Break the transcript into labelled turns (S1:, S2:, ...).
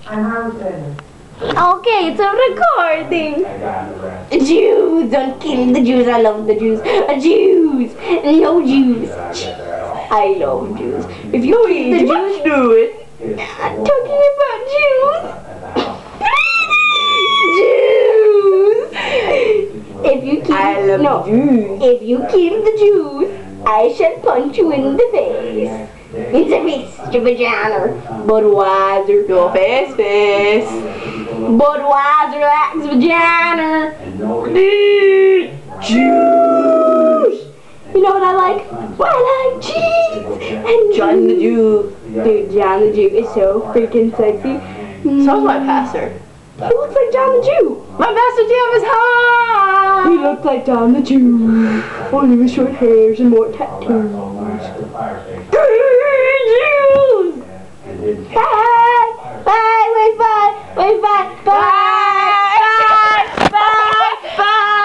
S1: I'm Manson.
S2: Okay, it's a recording. Jews, don't kill the Jews. I love the Jews. Jews, no Jews. I love Jews. If you kill the Jews, do it. I'm talking about Jews. Jews. If you kill, if you kill the Jews, I shall punch you in the face. In the face, your vagina. Budweiser, your face. Budweiser likes vagina. Jews. You know what I like? I like cheese and John the Jew. Dude, John the Jew is so freaking sexy.
S3: So's my pastor.
S2: He looks like John the Jew.
S3: My pastor Jim is hot.
S2: He looks like John the Jew. Only with short hairs and more tattoos. Jews!